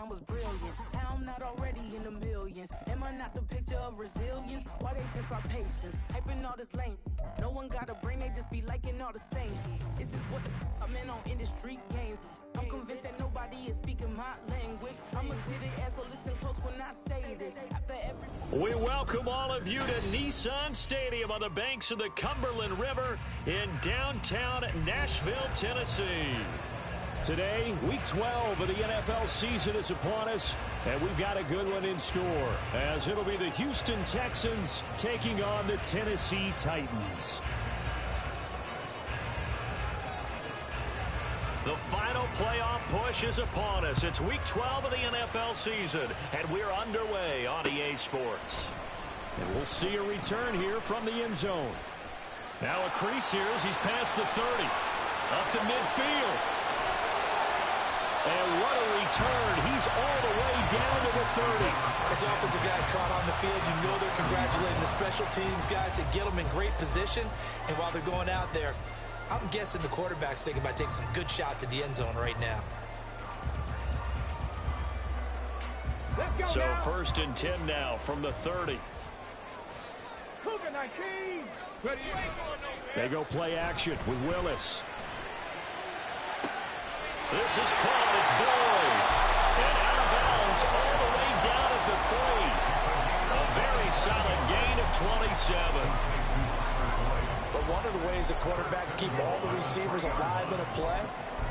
mine was brilliant. How I'm not already in the millions. Am I not the picture of resilience? Why they test my patience? Hyping all this lame. No one got a brain, they just be liking all the same. This is what I'm in on industry games. I'm convinced that nobody is speaking my language. I'm a good ass, so listen close when I say this. After every... We welcome all of you to Nissan Stadium on the banks of the Cumberland River in downtown Nashville, Tennessee. Today, Week 12 of the NFL season is upon us, and we've got a good one in store, as it'll be the Houston Texans taking on the Tennessee Titans. The final playoff push is upon us. It's Week 12 of the NFL season, and we're underway on EA Sports. And we'll see a return here from the end zone. Now a crease here as he's past the 30. Up to midfield. And what a return. He's all the way down to the 30. As the offensive guys trot on the field, you know they're congratulating the special teams guys to get them in great position. And while they're going out there, I'm guessing the quarterback's thinking about taking some good shots at the end zone right now. So first and 10 now from the 30. They go play action with Willis. This is caught. It's Boyd. And out of bounds all the way down at the 3. A very solid gain of 27. But one of the ways the quarterbacks keep all the receivers alive in a play,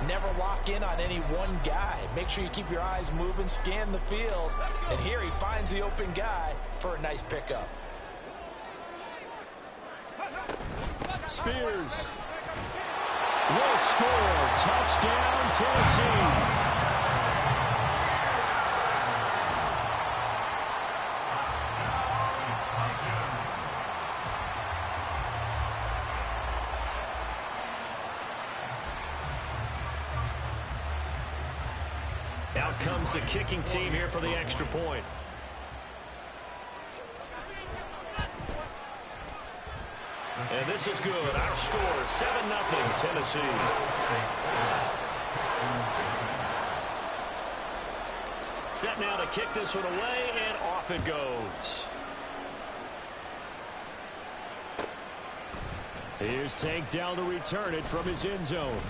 never lock in on any one guy. Make sure you keep your eyes moving, scan the field. And here he finds the open guy for a nice pickup. Spears will score. Touchdown, Tennessee. Out comes the kicking team here for the extra point. And this is good. Our score, 7-0 Tennessee. Set now to kick this one away, and off it goes. Here's Tank down to return it from his end zone.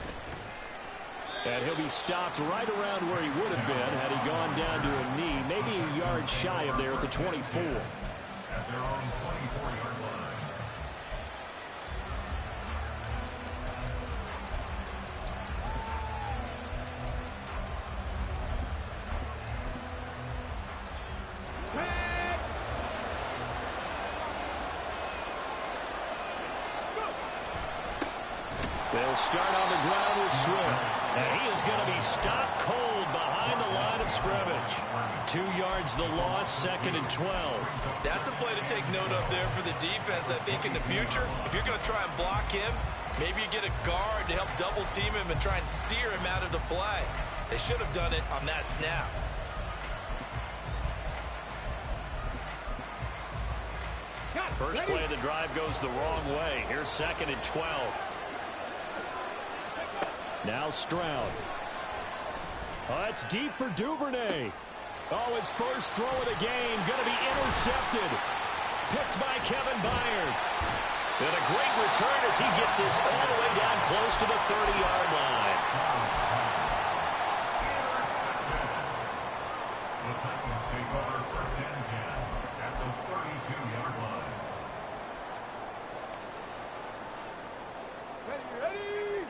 And he'll be stopped right around where he would have been had he gone down to a knee, maybe a yard shy of there at the 24. At their own 24-yard line. They'll start on the ground with Swift. And he is going to be stopped cold behind the line of scrimmage. 2 yards the loss, 2nd and 12. That's a play to take note of there for the defense. I think in the future, if you're going to try and block him, maybe you get a guard to help double team him and try and steer him out of the play. They should have done it on that snap. First play of the drive goes the wrong way. Here's 2nd and 12. Now Stroud. Oh, it's deep for Duvernay. Oh, his first throw of the game going to be intercepted. Picked by Kevin Byard. And a great return as he gets this all the way down close to the 30-yard line. The Titans take over first and 10 at the 32-yard line. Ready?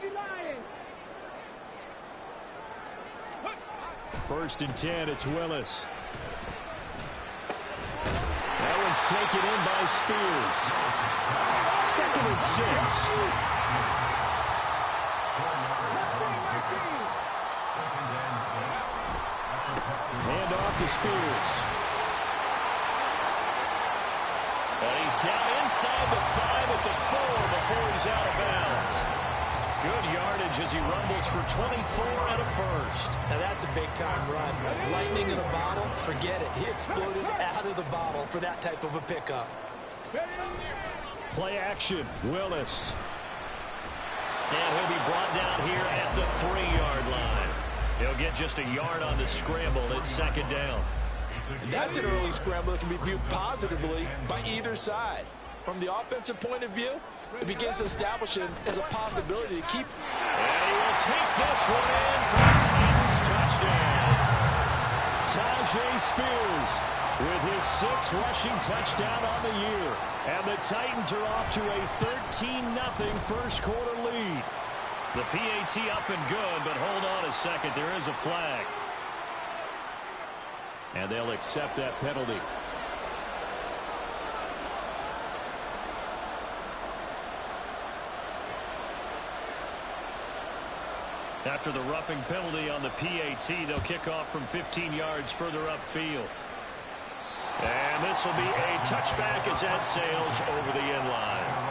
Lions. First and 10, it's Willis. That one's taken in by Spears. 2nd and 6. Hand off to Spears. And he's down inside the 5 at the 4 before he's out of bounds. Good yardage as he rumbles for 24 and a first. Now that's a big-time run. Lightning in a bottle, forget it. He exploded out of the bottle for that type of a pickup. Play action, Willis. And he'll be brought down here at the 3-yard line. He'll get just a yard on the scramble. It's second down. That's an early scramble that can be viewed positively by either side. From the offensive point of view, it begins to establish it as a possibility to keep. And he will take this one in for the Titans touchdown. Tajay Spears with his 6th rushing touchdown on the year. And the Titans are off to a 13-0 first quarter lead. The PAT up and good, but hold on a second. There is a flag. And they'll accept that penalty. After the roughing penalty on the PAT, they'll kick off from 15 yards further upfield. And this will be a touchback as that sails over the end line.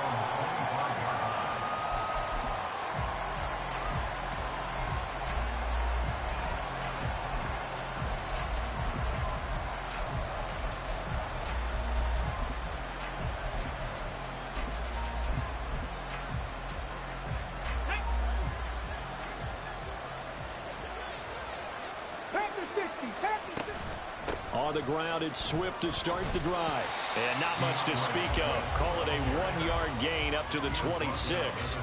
On the ground, it's Swift to start the drive. And not much to speak of. Call it a 1-yard gain up to the 26.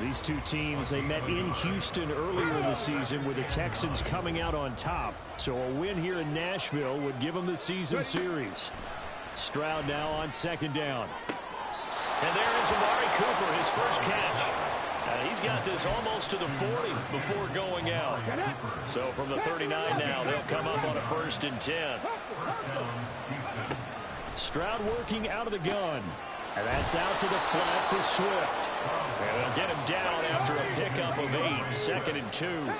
These two teams, they met in Houston earlier in the season with the Texans coming out on top. So a win here in Nashville would give them the season series. Stroud now on second down. And there is Amari Cooper, his first catch. He's got this almost to the 40 before going out. So from the 39 now, they'll come up on a 1st and 10. Stroud working out of the gun. And that's out to the flat for Swift. And they'll get him down after a pickup of 8. 2nd and 2.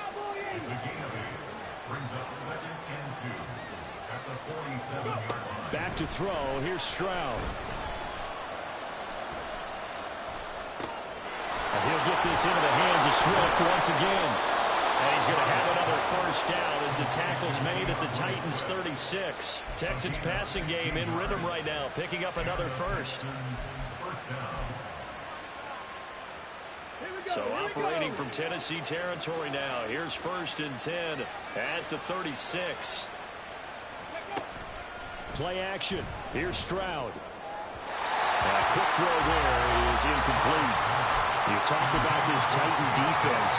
Back to throw. Here's Stroud. And he'll get this into the hands of Swift once again. And he's going to have another 1st down as the tackle's made at the Titans' 36. Texans passing game in rhythm right now, picking up another 1st. So operating from Tennessee territory now. Here's 1st and 10 at the 36. Play action. Here's Stroud. A quick throw there is incomplete. You talk about this Titan defense.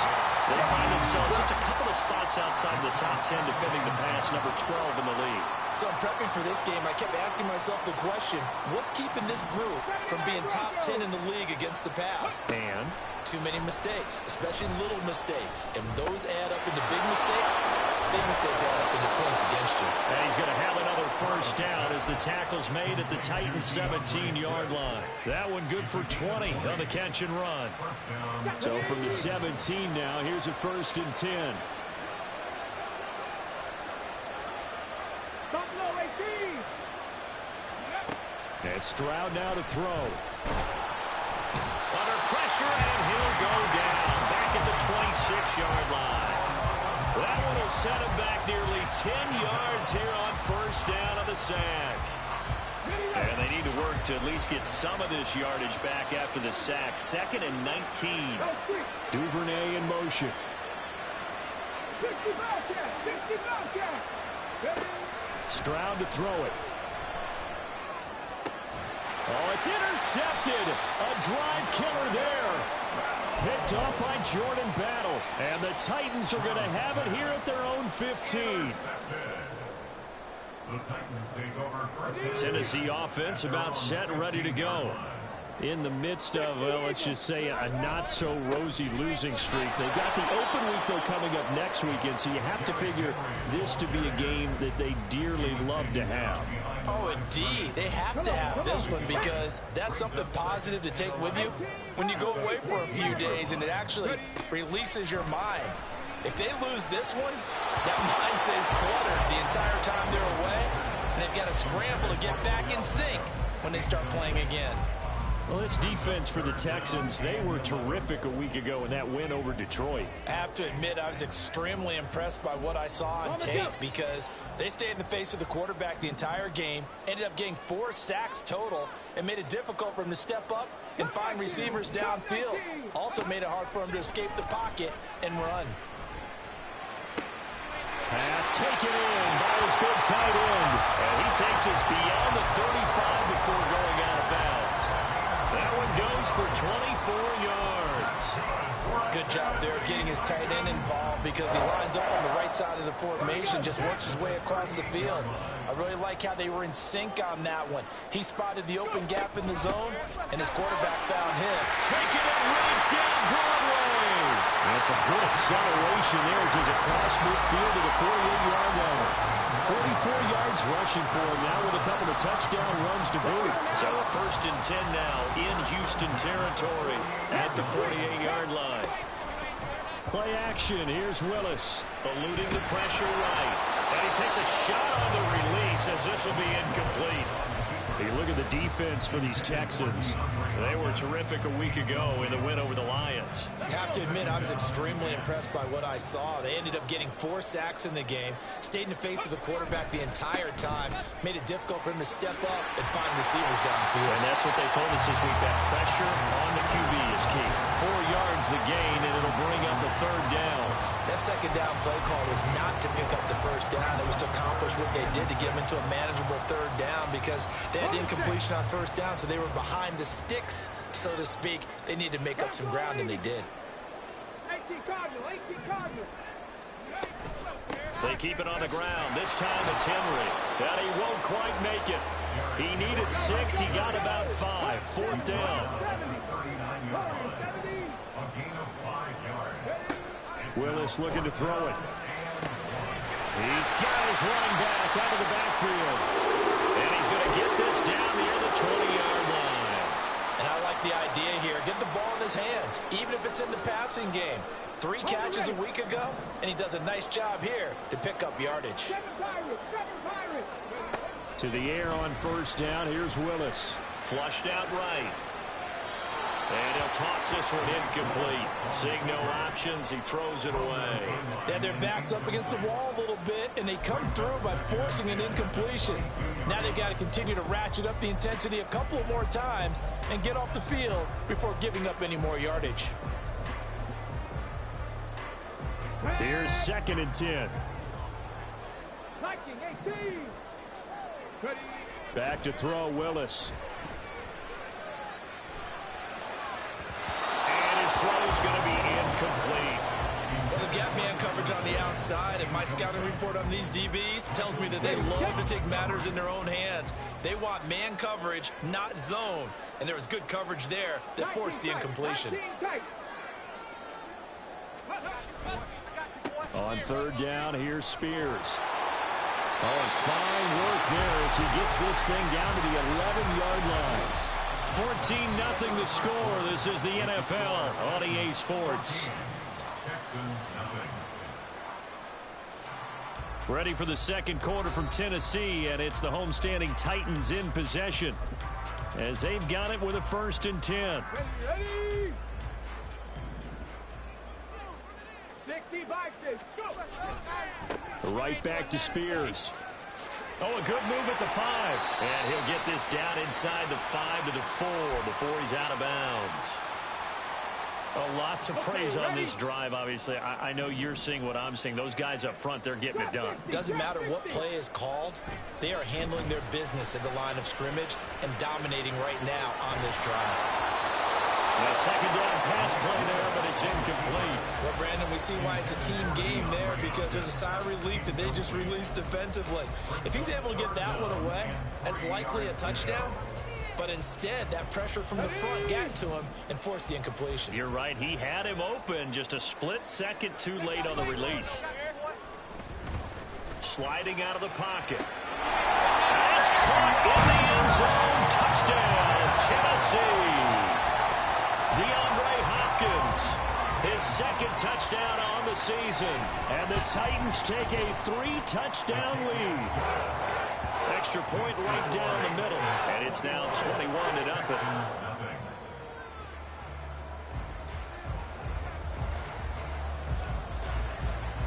They find themselves just a couple of spots outside the top 10 defending the pass, number 12 in the league. So I'm prepping for this game. I kept asking myself the question, what's keeping this group from being top 10 in the league against the pass? And too many mistakes, especially little mistakes. And those add up into big mistakes. Big mistakes add up into points against you. And he's going to have another 1st down as the tackle's made at the Titans' 17-yard line. That one good for 20 on the catch and run. So from the 17 now, here's a 1st and 10. And Stroud now to throw. Under pressure, and he'll go down back at the 26-yard line. That one will set him back nearly 10 yards here on 1st down on the sack. And they need to work to at least get some of this yardage back after the sack. 2nd and 19. Duvernay in motion. Stroud to throw it. Oh, it's intercepted. A drive killer there. Picked off by Jordan Battle. And the Titans are going to have it here at their own 15. Tennessee offense about set and ready to go. In the midst of, well, let's just say a not-so-rosy losing streak. They've got the open week, though, coming up next weekend, so you have to figure this to be a game that they dearly love to have. Oh, indeed. They have to have this one because that's something positive to take with you when you go away for a few days, and it actually releases your mind. If they lose this one, that mind stays cluttered the entire time they're away, and they've got to scramble to get back in sync when they start playing again. Well, this defense for the Texans, they were terrific a week ago in that win over Detroit. I have to admit, I was extremely impressed by what I saw on tape because they stayed in the face of the quarterback the entire game, ended up getting 4 sacks total, and made it difficult for him to step up and find receivers downfield. Also made it hard for him to escape the pocket and run. taken in by his big tight end. And he takes us beyond the 35 before going out of bounds. That one goes for 24 yards. Good job there of getting his tight end involved because he lines up on the right side of the formation, just works his way across the field. I really like how they were in sync on that one. He spotted the open gap in the zone, and his quarterback found him. Taking it right down Broadway. That's a good acceleration there as he's across midfield to the 48-yard line. 44 yards rushing for him now with a couple of touchdown runs to boot. So a 1st and 10 now in Houston territory at the 48-yard line. Play action. Here's Willis. Eluding the pressure right. And he takes a shot on the release as this will be incomplete. You look at the defense for these Texans. They were terrific a week ago in the win over the Lions. I have to admit, I was extremely impressed by what I saw. They ended up getting 4 sacks in the game, stayed in the face of the quarterback the entire time, made it difficult for him to step up and find receivers downfield. And that's what they told us this week, that pressure on the QB is key. 4 yards the gain, and it'll bring up a 3rd down. That 2nd down play call was not to pick up the 1st down. It was to accomplish what they did to get them into a manageable 3rd down because they had incompletion on 1st down, so they were behind the sticks, so to speak. They needed to make up some ground, and they did. 18 Cardinal. They keep it on the ground. This time it's Henry. But he won't quite make it. He needed 6. He got about 5. 4th down. Willis looking to throw it. He's got his running back out of the backfield. And he's going to get this down near the 20-yard line. And I like the idea here. Get the ball in his hands, even if it's in the passing game. 3 catches a week ago, and he does a nice job here to pick up yardage. To the air on 1st down. Here's Willis. Flushed out right. And he'll toss this one incomplete. Seeing no options, he throws it away. They had their backs up against the wall a little bit, and they come through by forcing an incompletion. Now they've got to continue to ratchet up the intensity a couple of more times and get off the field before giving up any more yardage. Here's 2nd and 10. Back to throw, Willis. His throw's going to be incomplete. Well, they've got man coverage on the outside, and my scouting report on these DBs tells me that they love to take matters in their own hands. They want man coverage, not zone. And there was good coverage there that forced the incompletion. On 3rd down, here's Spears. Oh, fine work there as he gets this thing down to the 11-yard line. 14-0 the score. This is the NFL on EA Sports. Ready for the 2nd quarter from Tennessee, and it's the homestanding Titans in possession as they've got it with a 1st and 10. Ready? 60 boxes. Go. Right back to Spears. Oh, a good move at the 5. And he'll get this down inside the 5 to the 4 before he's out of bounds. A lot to praise on this drive, obviously. I know you're seeing what I'm seeing. Those guys up front, they're getting it done. Doesn't matter what play is called. They are handling their business at the line of scrimmage and dominating right now on this drive. A 2nd down pass play there, but it's incomplete. Well, Brandon, we see why it's a team game there because there's a sigh of relief that they just released defensively. If he's able to get that one away, that's likely a touchdown. But instead, that pressure from the front got to him and forced the incompletion. You're right. He had him open, just a split second too late on the release. Sliding out of the pocket. That's caught in the end zone. Touchdown, Tennessee. DeAndre Hopkins, his 2nd touchdown on the season. And the Titans take a 3-touchdown lead. Extra point right down the middle. And it's now 21-0.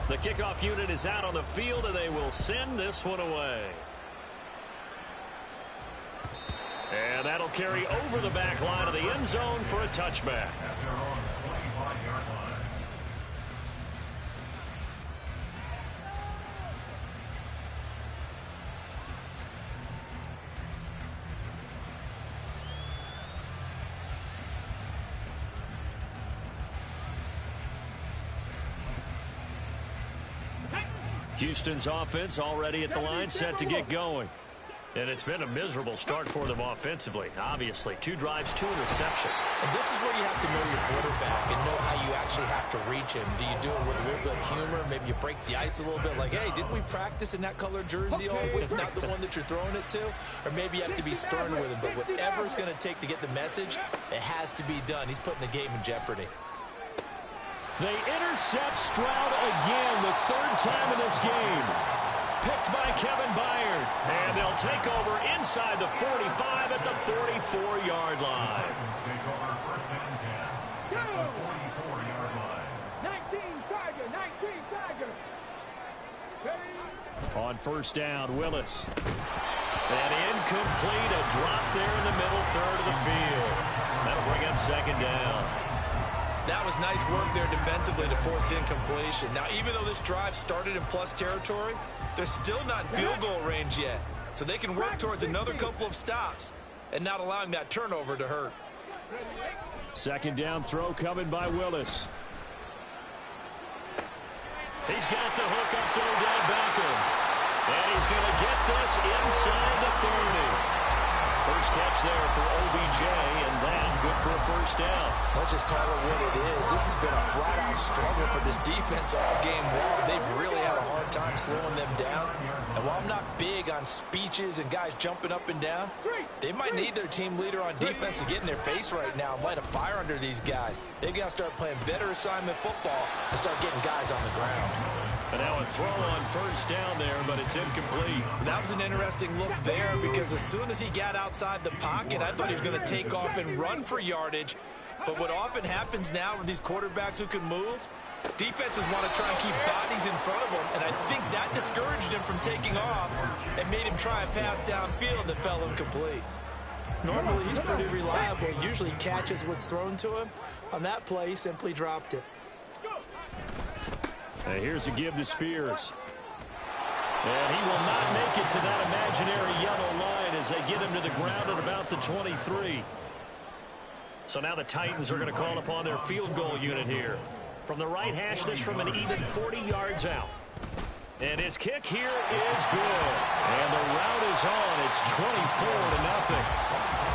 The kickoff unit is out on the field, and they will send this one away. And that'll carry over the back line of the end zone for a touchback. Houston's offense already at the line, set to get going. And it's been a miserable start for them offensively, obviously. 2 drives, 2 interceptions. And this is where you have to know your quarterback and know how you actually have to reach him. Do you do it with a little bit of humor? Maybe you break the ice a little bit, like, hey, didn't we practice in that color jersey all week, not the one that you're throwing it to? Or maybe you have to be stern with him. But whatever it's going to take to get the message, it has to be done. He's putting the game in jeopardy. They intercept Stroud again, the 3rd time in this game. Picked by Kevin Byard. And they'll take over inside the 45 at the 44-yard line. Take over first and 10 at the 44-yard line. 19 Tiger, 19 Tiger. On first down, Willis. And incomplete, a drop there in the middle third of the field. That'll bring up second down. That was nice work there defensively to force incompletion. Now, even though this drive started in plus territory, they're still not in field goal range yet. So they can work towards another couple of stops and not allowing that turnover to hurt. Second down throw coming by Willis. He's got the hook up to Odell Beckham. And he's going to get this inside the 30. First catch there for OBJ, and that good for a first down. Let's just call it what it is. This has been a flat-out struggle for this defense all game long. They've really had a hard time slowing them down. And while I'm not big on speeches and guys jumping up and down, they might need their team leader on defense to get in their face right now and light a fire under these guys. They've got to start playing better assignment football and start getting guys on the ground. And now a throw on first down there, but it's incomplete. That was an interesting look there because as soon as he got outside the pocket, I thought he was going to take off and run for yardage. But what often happens now with these quarterbacks who can move, defenses want to try and keep bodies in front of them, and I think that discouraged him from taking off and made him try a pass downfield that fell incomplete. Normally, he's pretty reliable. He usually catches what's thrown to him. On that play, he simply dropped it. And here's a give to Spears. And he will not make it to that imaginary yellow line as they get him to the ground at about the 23. So now the Titans are going to call upon their field goal unit here. From the right hash, this from an even 40 yards out. And his kick here is good. And the route is on. It's 24-0.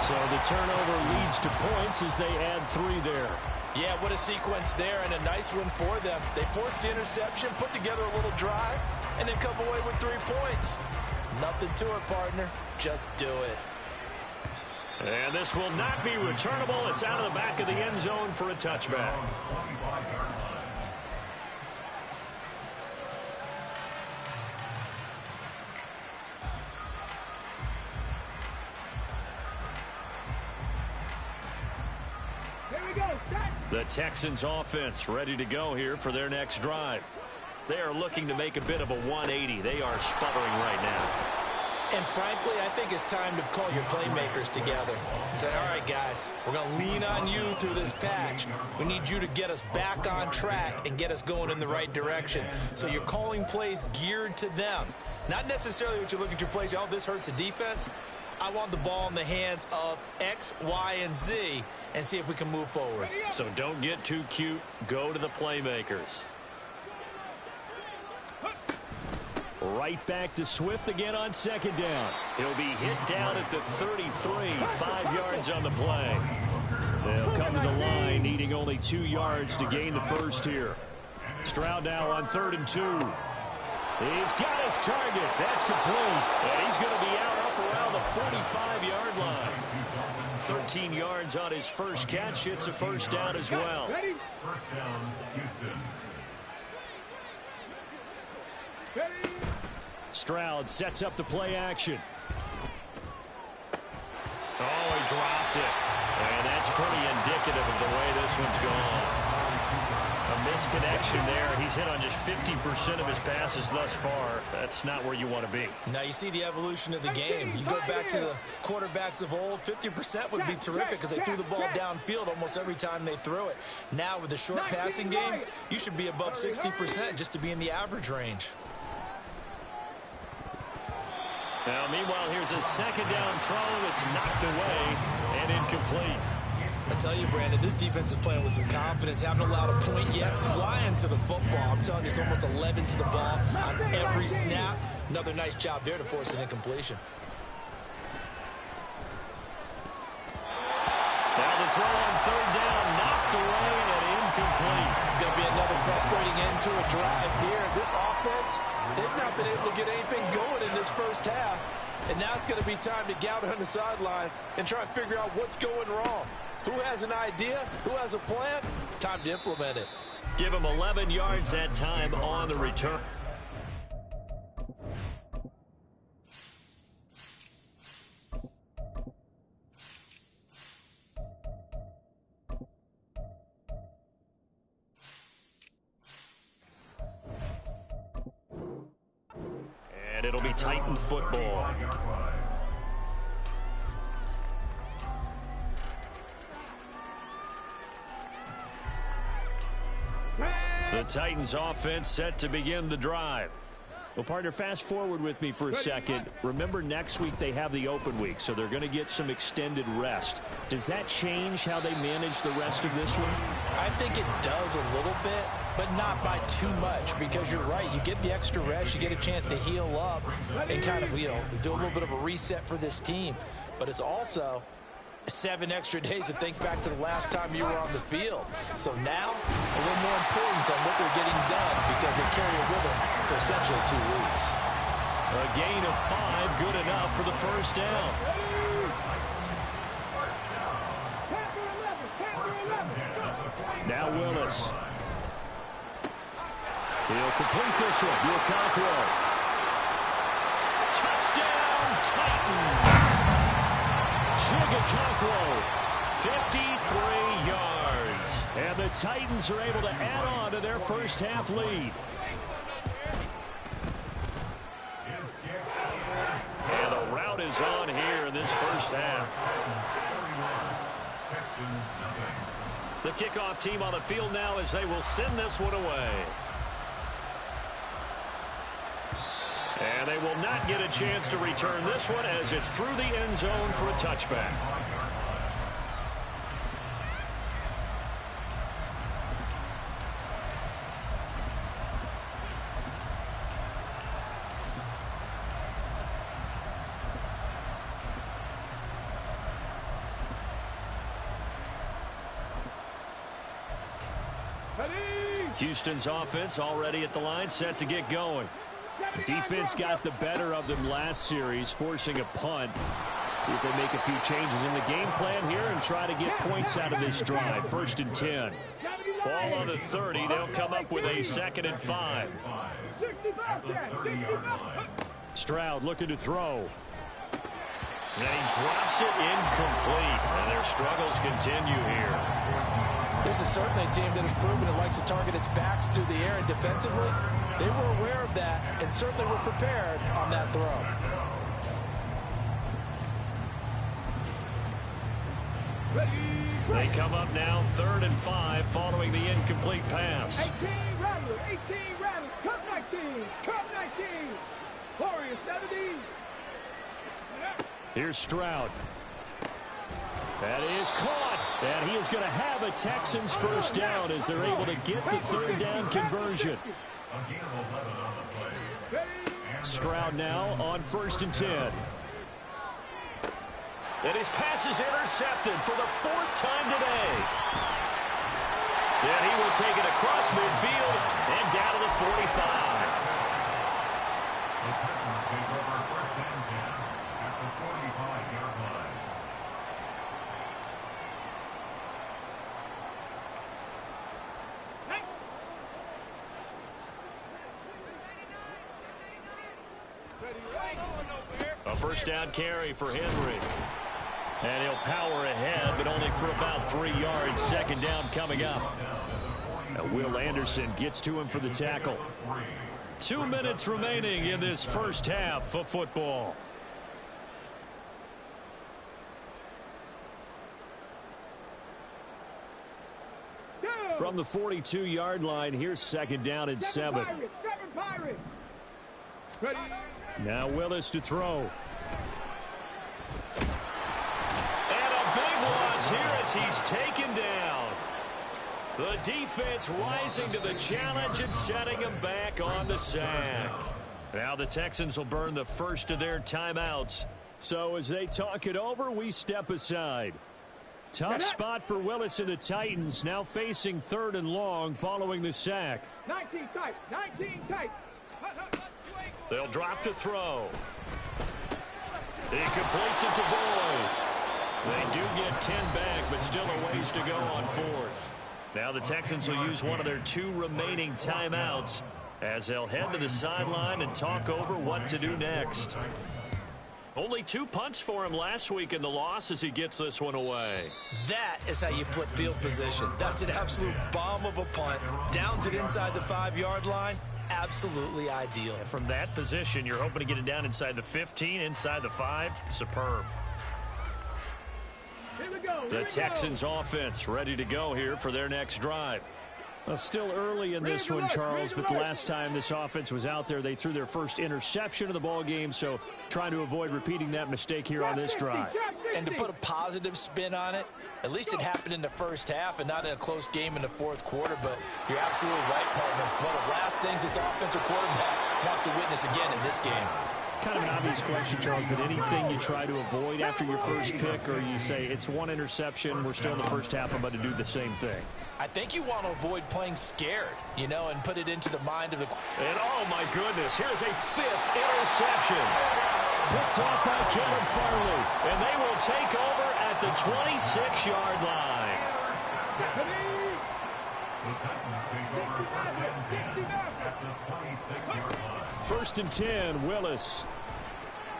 So the turnover leads to points as they add 3 there. Yeah, what a sequence there, and a nice one for them. They forced the interception, put together a little drive, and then come away with 3 points. Nothing to it, partner. Just do it. And this will not be returnable. It's out of the back of the end zone for a touchback. The Texans offense ready to go here for their next drive. They are looking to make a bit of a 180. They are sputtering right now. And frankly, I think it's time to call your playmakers together and say, all right, guys, we're going to lean on you through this patch. We need you to get us back on track and get us going in the right direction. So you're calling plays geared to them. Not necessarily what you look at your plays, oh, this hurts the defense. I want the ball in the hands of X, Y, and Z and see if we can move forward. So don't get too cute. Go to the playmakers. Right back to Swift again on second down. He'll be hit down at the 33, 5 yards on the play. They'll come to the line needing only 2 yards to gain the first here. Stroud now on 3rd and 2. He's got his target. That's complete. And he's going to be out up around the 45-yard line. 13 yards on his first catch. It's a first down as well. First down, Houston. Stroud sets up the play action. Oh, he dropped it. And that's pretty indicative of the way this one's gone. A misconnection there. He's hit on just 50% of his passes thus far. That's not where you want to be. Now you see the evolution of the game. You go back to the quarterbacks of old, 50% would be terrific because they threw the ball downfield almost every time they threw it. Now with the short passing game, you should be above 60% just to be in the average range. Now, meanwhile, here's a second down throw. It's knocked away and incomplete. A tell you, Brandon, this defense is playing with some confidence. Haven't allowed a point yet. Flying to the football. I'm telling you, it's almost 11 to the ball on every snap. Another nice job there to force an incompletion. Now the throw on third down, knocked away and incomplete. It's going to be another frustrating end to a drive here. This offense, they've not been able to get anything going in this first half. And now it's going to be time to gather on the sidelines and try and figure out what's going wrong. Who has an idea? Who has a plan? Time to implement it. Give him 11 yards that time on the return. And it'll be Titan football. The Titans offense set to begin the drive. Well, partner, fast forward with me for a second. Remember, next week they have the open week, so they're going to get some extended rest. Does that change how they manage the rest of this one? I think it does a little bit, but not by too much, because you're right. You get the extra rest, you get a chance to heal up and kind of, do a little bit of a reset for this team. But it's also 7 extra days to think back to the last time you were on the field. So now, a little more importance on what they're getting done because they carry it with them for essentially 2 weeks. A gain of 5, good enough for the first down. Now Willis. He'll complete this one. Okonkwo. Touchdown, Titans. Okonkwo, 53 yards. And the Titans are able to add on to their first half lead. And the route is on here in this first half. The kickoff team on the field now as they will send this one away. And they will not get a chance to return this one as it's through the end zone for a touchback. Houston's offense already at the line, set to get going. Defense got the better of them last series, forcing a punt. See if they make a few changes in the game plan here and try to get points out of this drive. 1st and 10. Ball on the 30. They'll come up with a 2nd and 5. Stroud looking to throw. And he drops it incomplete. And their struggles continue here. This is certainly a team that has proven it likes to target its backs through the air, and defensively, they were aware of that and certainly were prepared on that throw. They come up now 3rd and 5 following the incomplete pass. 18 Rattlers, come 19, come 19, Warriors 70. Here's Stroud. That is caught, and he is going to have a Texans first down as they're able to get the 3rd down conversion. Stroud now on 1st and 10. And his pass is intercepted for the 4th time today. And he will take it across midfield and down to the 45. The Texans take over 1st and 10 at the 45-yard line. A first down carry for Henry. And he'll power ahead, but only for about 3 yards. 2nd down coming up. Now Will Anderson gets to him for the tackle. 2 minutes remaining in this first half of football. From the 42-yard line, here's 2nd down and 7. Now Willis to throw. And a big loss here as as he's taken down. The defense rising to the challenge and setting him back on the sack. Now the Texans will burn the first of their timeouts. So as they talk it over, we step aside. Tough spot for Willis and the Titans, now facing 3rd and long following the sack. 19 tight, 19 tight. They'll drop to throw. He completes it to Boyd. They do get 10 back, but still a ways to go on 4th. Now the Texans will use one of their 2 remaining timeouts as they'll head to the sideline and talk over what to do next. Only 2 punts for him last week in the loss as he gets this one away. That is how you flip field position. That's an absolute bomb of a punt. Downs it inside the 5-yard line. Absolutely ideal. And from that position, you're hoping to get it down inside the 15, inside the 5. Superb. The Texans offense ready to go here for their next drive. Well, still early in this one, Charles, but the last time this offense was out there, they threw their first interception of the ball game, so trying to avoid repeating that mistake here on this drive. And to put a positive spin on it, at least it happened in the first half and not in a close game in the 4th quarter, but you're absolutely right, partner. One of the last things this offensive quarterback wants to witness again in this game. Kind of an obvious question, Charles, but anything you try to avoid after your first pick, or you say it's 1 interception, we're still in the first half, I'm about to do the same thing? I think you want to avoid playing scared, you know, and put it into the mind of the... And oh my goodness, here's a 5th interception. Picked off by Caleb Farley, and they will take over at the 26-yard line. The Titans take over 1st and 10 at the 26-yard line. 1st and 10, Willis.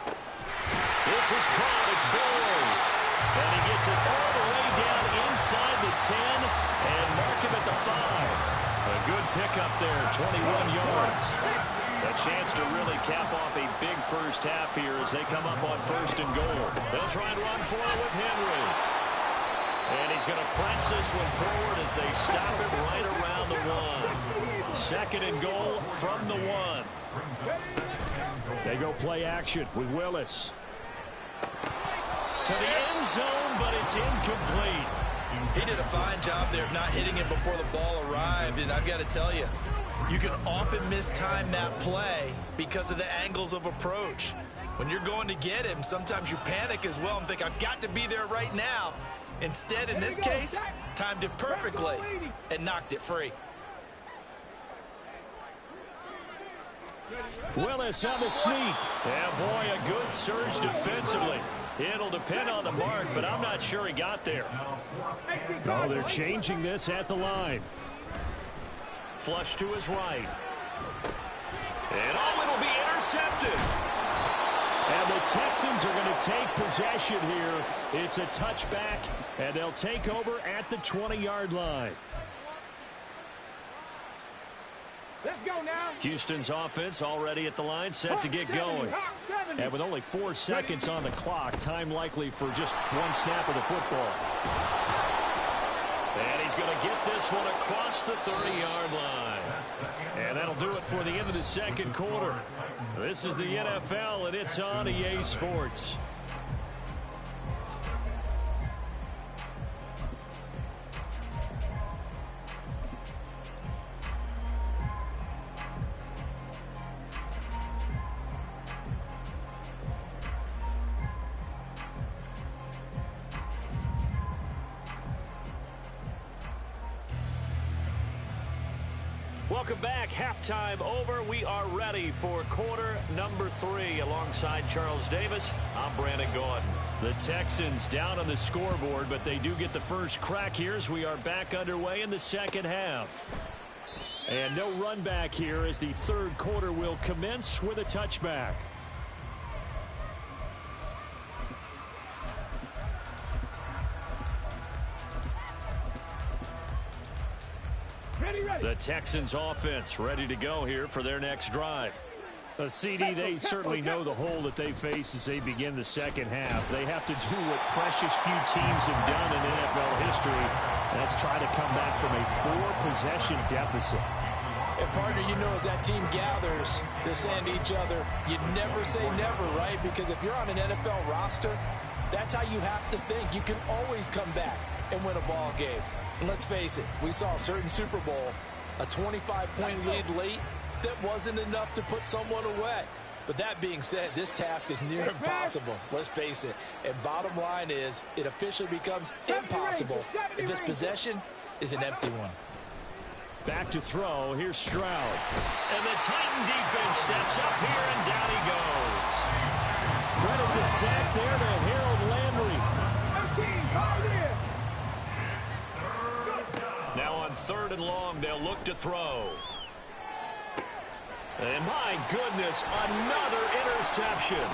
This is caught, it's Boyd. And he gets it all the way down inside the 10 and mark him at the 5. A good pickup there, 21 yards. A chance to really cap off a big first half here as they come up on 1st and goal. They'll try and run for it with Henry. And he's going to press this one forward as they stop it right around the 1. 2nd and goal from the 1. They go play action with Willis. To the end zone, but it's incomplete. He did a fine job there of not hitting it before the ball arrived, and I've got to tell you, you can often mistime that play because of the angles of approach. When you're going to get him, sometimes you panic as well and think, I've got to be there right now. Instead, in this case, timed it perfectly and knocked it free. Willis on the sneak. Yeah, boy, a good surge defensively. It'll depend on the mark, but I'm not sure he got there. Oh, they're changing this at the line. Flush to his right. And oh, it'll be intercepted. And the Texans are going to take possession here. It's a touchback, and they'll take over at the 20-yard line. Let's go now. Houston's offense already at the line, set to get going. And with only 4 seconds on the clock, time likely for just 1 snap of the football. And he's going to get this one across the 30-yard line. And that'll do it for the end of the 2nd quarter. This is the NFL, and it's on EA Sports. Welcome back. Halftime over. We are ready for quarter number 3. Alongside Charles Davis, I'm Brandon Gaudin. The Texans down on the scoreboard, but they do get the first crack here as we are back underway in the 2nd half. And no run back here as the 3rd quarter will commence with a touchback. The Texans offense ready to go here for their next drive. CD, they certainly know the hole that they face as they begin the 2nd half. They have to do what precious few teams have done in NFL history. That's try to come back from a 4-possession deficit. And partner, you know, as that team gathers, they're saying to each other, you never say never, right? Because if you're on an NFL roster, that's how you have to think. You can always come back. and win a ball game. And let's face it, we saw a certain Super Bowl, a 25-point lead late that wasn't enough to put someone away. But that being said, this task is near impossible. Let's face it. And bottom line is, it officially becomes impossible if this possession is an empty one. Back to throw. Here's Stroud. And the Titan defense steps up here, and down he goes. Credit the sack there to Harold Landry. Now on 3rd and long, they'll look to throw. And my goodness, another interception.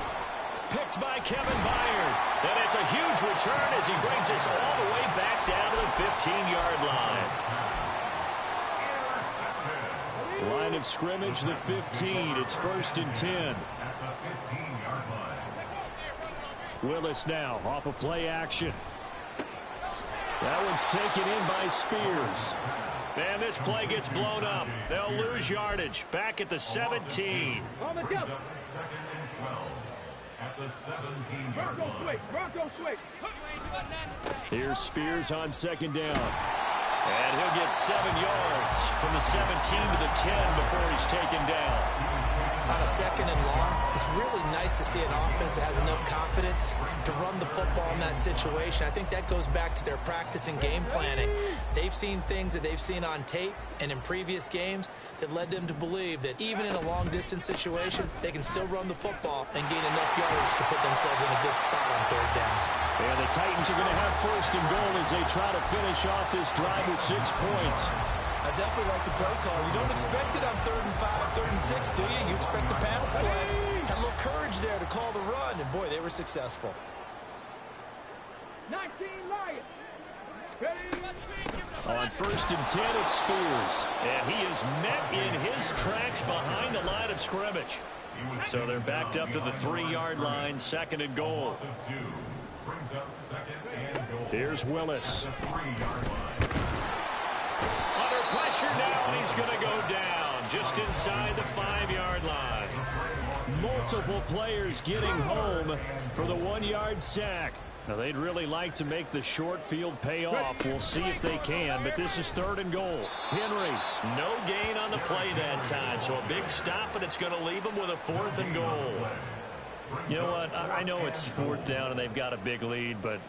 Picked by Kevin Byard. And it's a huge return as he brings us all the way back down to the 15-yard line. Line of scrimmage, the 15. It's 1st and 10. Willis now off of play action. That one's taken in by Spears. And this play gets blown up. They'll lose yardage. Back at the 17. On the double. 2nd and 12 at the 17-yard Bronco switch. Bronco switch. Here's Spears on 2nd down. And he'll get 7 yards from the 17 to the 10 before he's taken down. On a 2nd and long, it's really nice to see an offense that has enough confidence to run the football in that situation. I think that goes back to their practice and game planning. They've seen things that they've seen on tape and in previous games that led them to believe that even in a long-distance situation, they can still run the football and gain enough yardage to put themselves in a good spot on 3rd down. And the Titans are going to have 1st and goal as they try to finish off this drive with 6 points. I definitely like the play call. You don't expect it on 3rd and 5, 3rd and 6, do you? You expect a pass play. Had a little courage there to call the run, and boy, they were successful. 19 Lions. On 1st and 10, it's Spears. And he is met in his tracks behind the line of scrimmage. So they're backed up to the 3-yard line, 2nd and goal. Here's Willis. Under pressure now, and he's going to go down just inside the 5-yard line. Multiple players getting home for the 1-yard sack. Now, they'd really like to make the short field pay off. We'll see if they can, but this is 3rd and goal. Henry. No gain on the play that time, so a big stop, and it's going to leave them with a 4th and goal. You know what? I know it's 4th down and they've got a big lead, but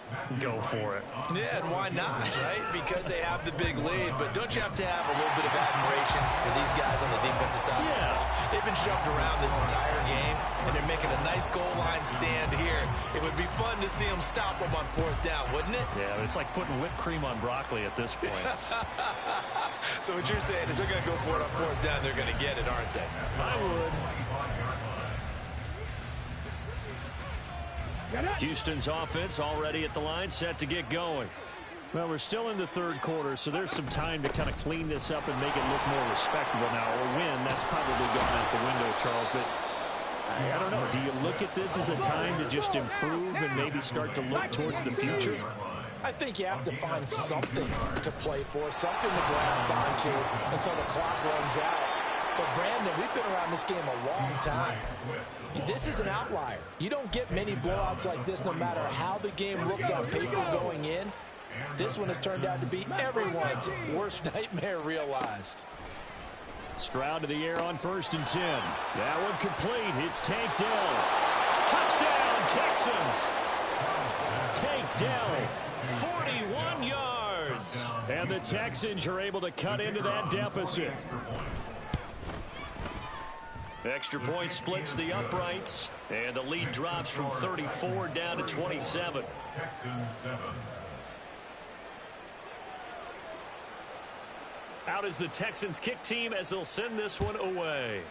go for it. Yeah, and why not, right? Because they have the big lead. But don't you have to have a little bit of admiration for these guys on the defensive side? Yeah. They've been shoved around this entire game, and they're making a nice goal line stand here. It would be fun to see them stop them on 4th down, wouldn't it? Yeah, it's like putting whipped cream on broccoli at this point. So what you're saying is they're going to go for it on 4th down. They're going to get it, aren't they? I would. Houston's offense already at the line, set to get going. Well, we're still in the 3rd quarter, so there's some time to kind of clean this up and make it look more respectable now. Or win, that's probably gone out the window, Charles. But I don't know. Do you look at this as a time to just improve and maybe start to look towards the future? I think you have to find something to play for, something to grasp onto until the clock runs out. But, Brandon, we've been around this game a long time. This is an outlier. You don't get many blowouts like this no matter how the game looks on paper going in. This one has turned out to be everyone's worst nightmare realized. Stroud to the air on 1st and 10. That one complete. It's Tank Dell. Touchdown, Texans! Tank Dell, 41 yards. And the Texans are able to cut into that deficit. Extra point splits the uprights, and the lead drops from 34 down to 27. Texans 7. Out is the Texans kick team as they'll send this one away.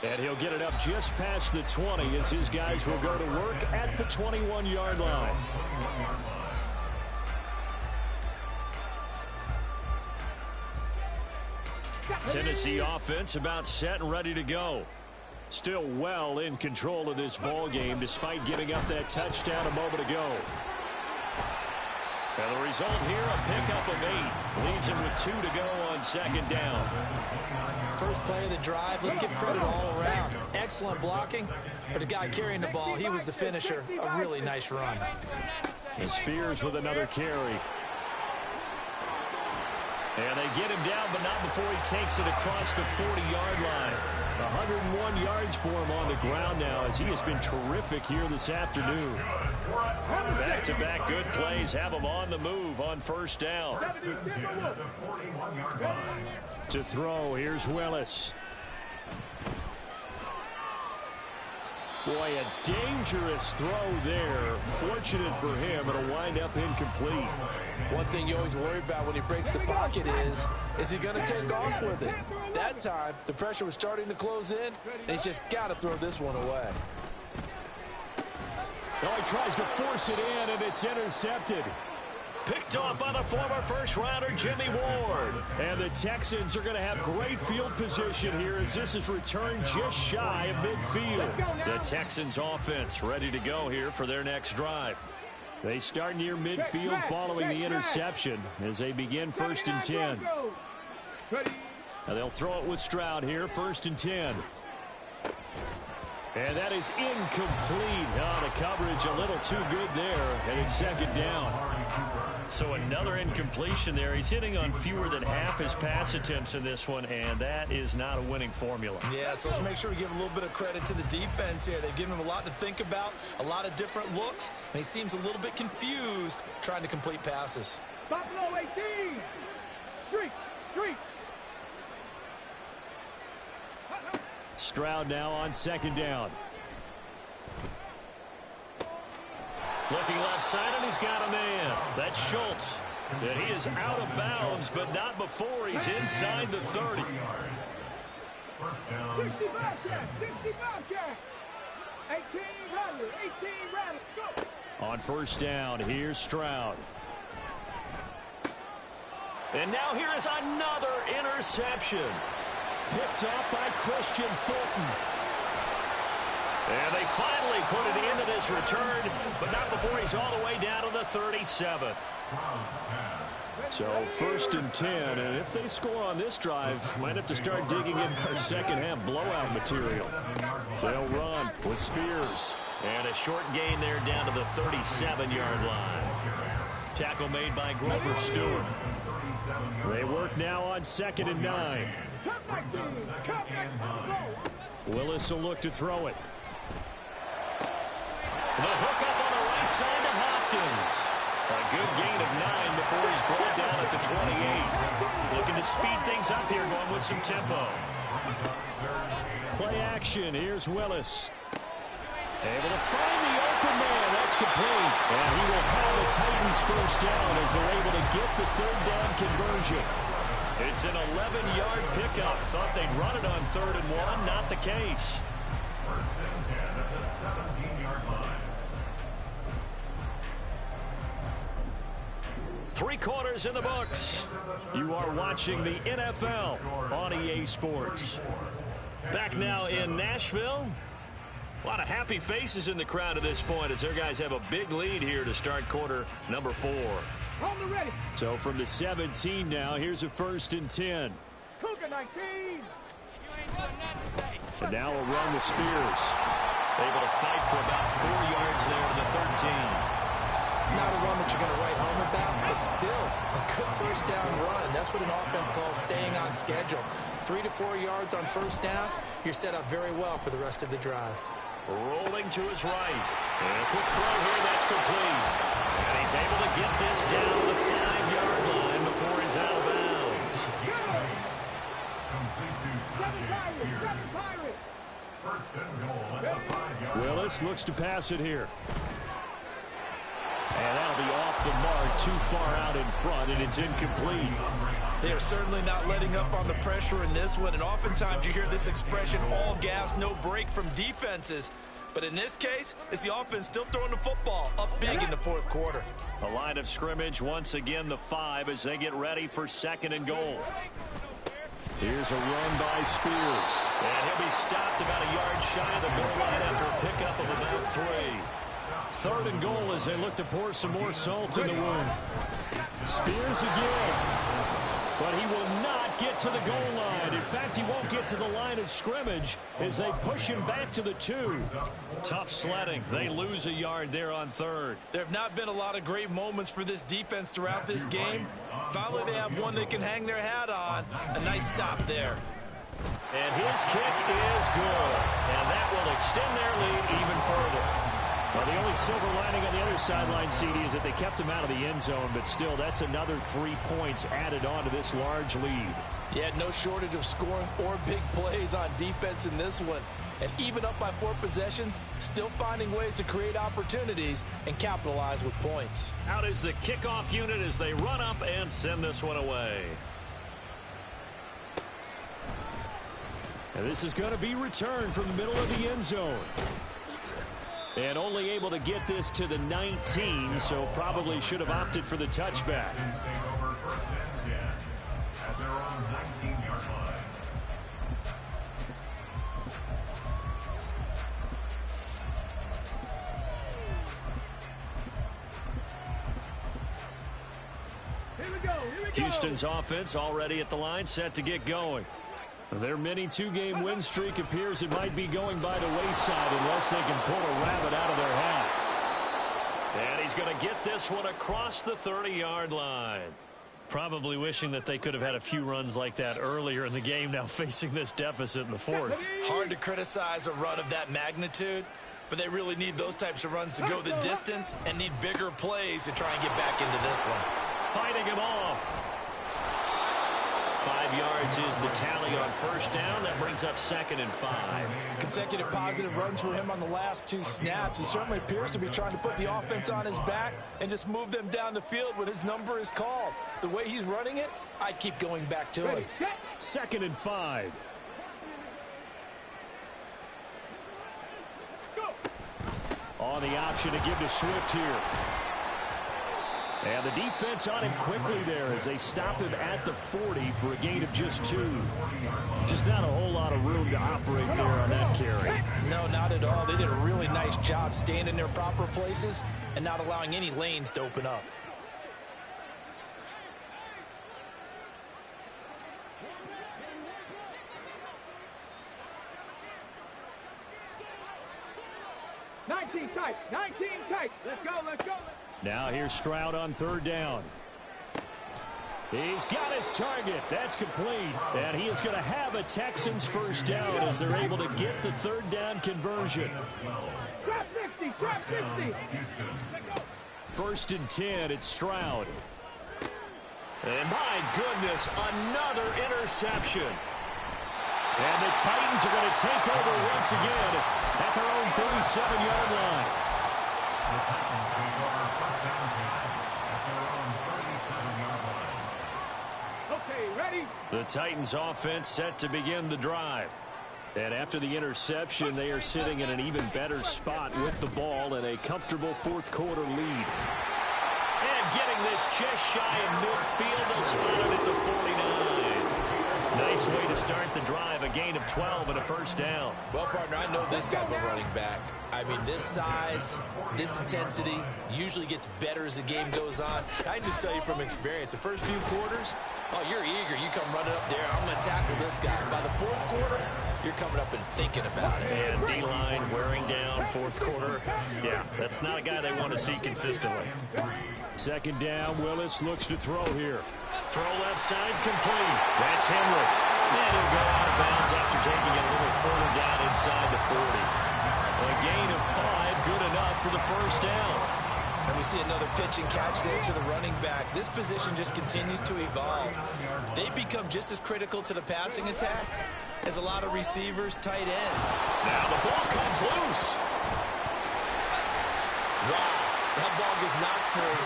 And he'll get it up just past the 20 as his guys will go to work at the 21-yard line. Tennessee offense about set and ready to go. Still well in control of this ball game despite giving up that touchdown a moment ago. And the result here, a pickup of 8. Leaves him with 2 to go on second down. First play of the drive, let's give credit all around. Excellent blocking, but the guy carrying the ball, he was the finisher. A really nice run. And Spears with another carry. And they get him down, but not before he takes it across the 40-yard line. 101 yards for him on the ground now, as he has been terrific here this afternoon. Back-to-back good plays have him on the move on first down. To throw, here's Willis. Boy, a dangerous throw there. Fortunate for him, it'll wind up incomplete. One thing you always worry about when he breaks the pocket is he going to take off with it? That time, the pressure was starting to close in, and he's just got to throw this one away. Oh, he tries to force it in, and it's intercepted. Picked off by the former first-rounder Jimmy Ward. And the Texans are going to have great field position here as this is returned just shy of midfield. The Texans offense ready to go here for their next drive. They start near midfield following the interception as they begin 1st and 10. Now they'll throw it with Stroud here, 1st and 10. And that is incomplete. Oh, the coverage a little too good there, and it's second down. So another incompletion there. He's hitting on fewer than half his pass attempts in this one, and that is not a winning formula. Yeah, so let's make sure we give a little bit of credit to the defense here. They've given him a lot to think about, a lot of different looks, and he seems a little bit confused trying to complete passes. Buffalo 18. Street. Stroud now on second down. Looking left side, and he's got a man. That's Schultz. And he is out of bounds, but not before he's inside the 30. 65 catch. 18 rattlers. Go. On first down, here's Stroud. And now here is another interception. Picked off by Christian Fulton. And they finally put it into this return, but not before he's all the way down to the 37. So 1st and 10, and if they score on this drive, might have to start digging in for second half blowout material. They'll run with Spears. And a short gain there down to the 37-yard line. Tackle made by Grover Stewart. They work now on 2nd and 9. Willis will look to throw it. The hook up on the right side to Hopkins. A good gain of 9 before he's brought down at the 28. Looking to speed things up here, going with some tempo. Play action. Here's Willis. Able to find the open man. That's complete. And he will have the Titans first down as they're able to get the 3rd down conversion. It's an 11-yard pickup. Thought they'd run it on 3rd and 1. Not the case. 1st and 10 at the 17-yard line. 3 quarters in the books. You are watching the NFL on EA Sports. Back now in Nashville. A lot of happy faces in the crowd at this point as their guys have a big lead here to start quarter number 4. So from the 17 now, here's a 1st and 10. Cougar 19. And now a run with Spears. Able to fight for about 4 yards there to the 13. Not a run that you're going to write home about, but still a good first down run. That's what an offense calls staying on schedule. 3 to 4 yards on first down, you're set up very well for the rest of the drive. Rolling to his right. And a quick throw here, that's complete. And he's able to get this down to the 5-yard line before he's out of bounds. First and goal at the 5-yard line. Willis looks to pass it here. And that'll be off the mark, too far out in front, and it's incomplete. They are certainly not letting up on the pressure in this one, and oftentimes you hear this expression, all gas, no break from defenses. But in this case, it's the offense still throwing the football up big in the 4th quarter. A line of scrimmage, once again the 5 as they get ready for 2nd and goal. Here's a run by Spears. And he'll be stopped about a yard shy of the goal line after a pickup of about 3. 3rd and goal as they look to pour some more salt in the wound. Spears again. but he will not get to the goal line. In fact, he won't get to the line of scrimmage as they push him back to the 2. Tough sledding. They lose a yard there on 3rd. There have not been a lot of great moments for this defense throughout this game. Finally, they have one they can hang their hat on. A nice stop there. And his kick is good. And that will extend their lead even further. Well, the only silver lining on the other sideline, CD, is that they kept him out of the end zone, but still, that's another 3 points added on to this large lead. Yeah, no shortage of scoring or big plays on defense in this one. And even up by 4 possessions, still finding ways to create opportunities and capitalize with points. Out is the kickoff unit as they run up and send this one away. And this is going to be returned from the middle of the end zone. And only able to get this to the 19, so probably should have opted for the touchback. Over 1st and 10 at their own 19-yard line. Here we go. Houston's offense already at the line, set to get going. Their mini 2-game win streak appears it might be going by the wayside unless they can pull a rabbit out of their hat. And he's going to get this one across the 30-yard line. Probably wishing that they could have had a few runs like that earlier in the game, now facing this deficit in the 4th. Hard to criticize a run of that magnitude, but they really need those types of runs to go the distance and need bigger plays to try and get back into this one. Fighting him off. 5 yards is the tally on 1st down. That brings up 2nd and 5. Consecutive positive runs for him on the last 2 snaps. He certainly appears to be trying to put the offense on his back and just move them down the field when his number is called. The way he's running it, I'd keep going back to him. 2nd and 5. On the option to give to Swift here. And the defense on him quickly there as they stop him at the 40 for a gain of just 2. Just not a whole lot of room to operate there on that carry. No, not at all. They did a really nice job staying in their proper places and not allowing any lanes to open up. Tight. 19 tight. Let's go. Now here's Stroud on 3rd down. He's got his target. That's complete. And he is going to have a Texans 1st down as they're able to get the 3rd down conversion. Trap 50. 1st and 10, it's Stroud. And my goodness, another interception. And the Titans are going to take over once again at their own 37-yard line. The Titans take over 1st and 10 at their own 37-yard line. Okay, ready? The Titans offense set to begin the drive. And after the interception, they are sitting in an even better spot with the ball and a comfortable 4th quarter lead. And getting this just shy of midfield, they'll spot it at the 49. Nice way to start the drive, a gain of 12 and a 1st down. Well, partner, I know this type of running back. I mean, this size, this intensity usually gets better as the game goes on. I can just tell you from experience, the first few quarters, oh, you're eager. You come running up there, I'm going to tackle this guy. By the 4th quarter, you're coming up and thinking about it. And D-line wearing down 4th quarter. Yeah, that's not a guy they want to see consistently. 2nd down, Willis looks to throw here. Throw left side complete. That's Henry. And he'll go out of bounds after taking it a little further down inside the 40. A gain of 5, good enough for the 1st down. And we see another pitch and catch there to the running back. This position just continues to evolve. They become just as critical to the passing attack as a lot of receivers, tight ends. Now the ball comes loose. Wow, that ball gets knocked free,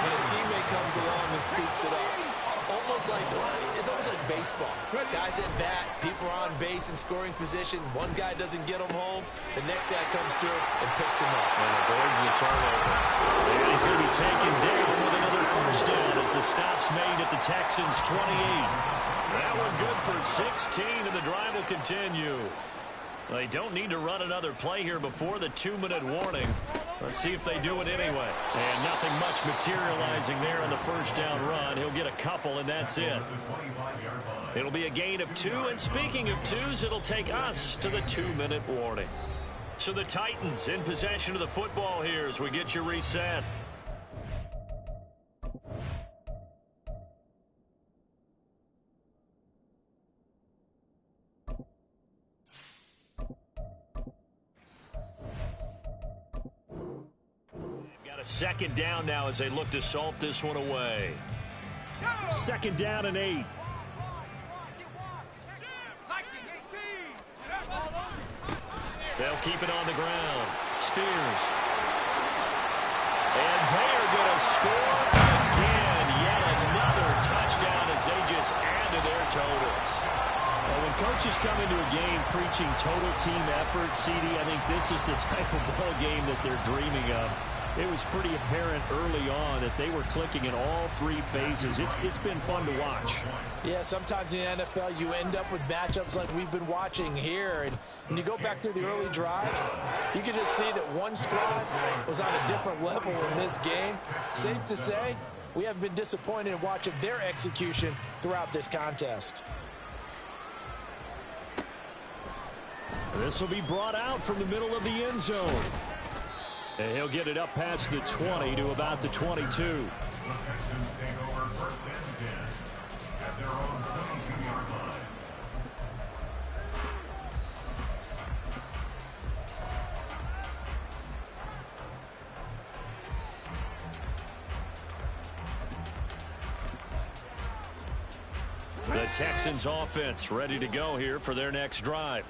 and a teammate comes along and scoops it up. It's almost like baseball. Guys at bat, people are on base in scoring position. One guy doesn't get them home. The next guy comes through and picks him up. And avoids the turnover. And he's going to be taken down with another 1st down as the stop's made at the Texans 28. That one good for 16, and the drive will continue. They don't need to run another play here before the 2-minute warning. Let's see if they do it anyway. And nothing much materializing there on the first down run. He'll get a couple, and that's it. It'll be a gain of 2, and speaking of 2s, it'll take us to the 2-minute warning. So the Titans in possession of the football here as we get you reset. A second down now as they look to salt this one away. Second down and 8. They'll keep it on the ground. Spears. And they are going to score again. Yet another touchdown as they just add to their totals. Well, when coaches come into a game preaching total team effort, CD, I think this is the type of ball game that they're dreaming of. It was pretty apparent early on that they were clicking in all 3 phases. It's been fun to watch. Yeah, sometimes in the NFL you end up with matchups like we've been watching here. And when you go back through the early drives, you can just see that one squad was on a different level in this game. Safe to say, we have been disappointed in watching their execution throughout this contest. This will be brought out from the middle of the end zone. And he'll get it up past the 20 to about the 22. The Texans take over first and 10 at their own 22-yard line. The Texans offense ready to go here for their next drive.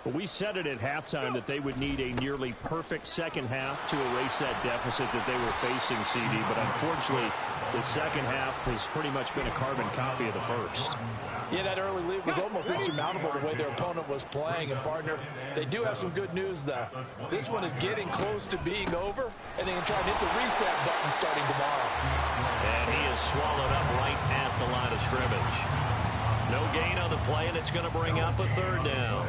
Well, we said it at halftime that they would need a nearly perfect second half to erase that deficit that they were facing, CD. But unfortunately, the second half has pretty much been a carbon copy of the first. Yeah, that early lead was almost insurmountable the way their opponent was playing. And, partner, they do have some good news, though. This one is getting close to being over, and they can try to hit the reset button starting tomorrow. And he is swallowed up right at the line of scrimmage. No gain on the play, and it's going to bring up a third down.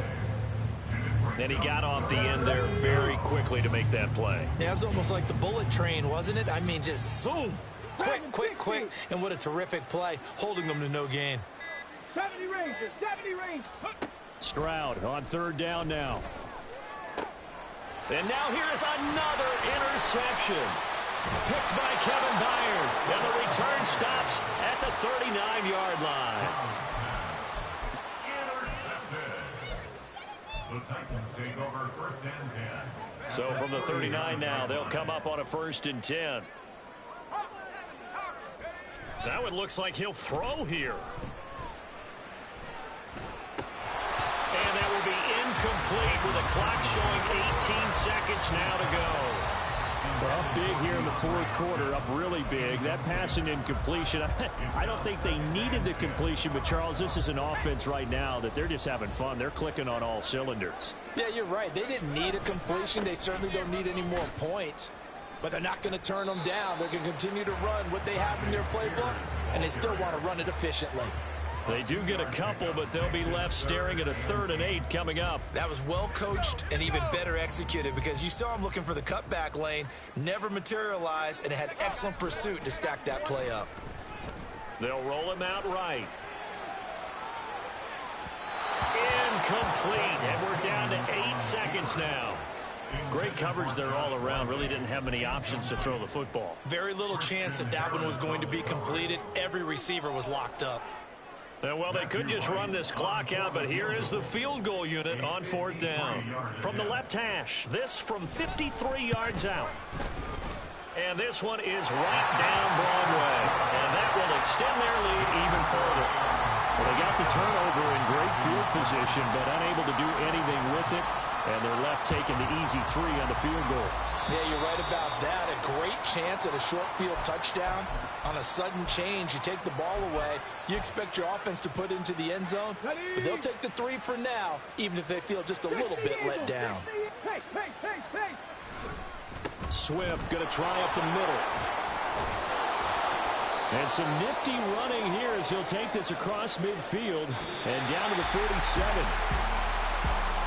And he got off the end there very quickly to make that play. Yeah, it was almost like the bullet train, wasn't it? I mean, just zoom. Quick. And what a terrific play, holding them to no gain. 70 Rangers, 70 Rangers. Stroud on third down now. And now here's another interception. Picked by Kevin Byard. And the return stops at the 39-yard line. The Titans take over first and 10. So from the 39 now, they'll come up on a 1st and 10. Now it looks like he'll throw here. And that will be incomplete with a clock showing 18 seconds now to go. Up big here in the fourth quarter, up really big. That passing incompletion, I don't think they needed the completion, but Charles, this is an offense right now that they're just having fun. They're clicking on all cylinders. Yeah, you're right. They didn't need a completion. They certainly don't need any more points, but they're not going to turn them down. They're going to continue to run what they have in their playbook, and they still want to run it efficiently. They do get a couple, but they'll be left staring at a 3rd and 8 coming up. That was well coached and even better executed because you saw him looking for the cutback lane, never materialized, and had excellent pursuit to stack that play up. They'll roll him out right. Incomplete, and we're down to 8 seconds now. Great coverage there all around. Really didn't have many options to throw the football. Very little chance that that one was going to be completed. Every receiver was locked up. Well, they could just run this clock out, but here is the field goal unit on 4th down. From the left hash, this from 53 yards out. And this one is right down Broadway. And that will extend their lead even further. Well, they got the turnover in great field position, but unable to do anything with it. And they're left taking the easy 3 on the field goal. Yeah, you're right about that. A great chance at a short field touchdown. On a sudden change, you take the ball away. You expect your offense to put into the end zone, but they'll take the 3 for now, even if they feel just a little bit let down. Swift going to try up the middle. And some nifty running here as he'll take this across midfield and down to the 47.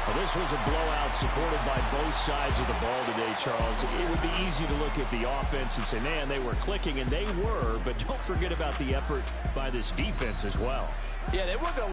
Well, this was a blowout supported by both sides of the ball today, Charles. It would be easy to look at the offense and say, man, they were clicking, and they were, but don't forget about the effort by this defense as well. Yeah, they were going to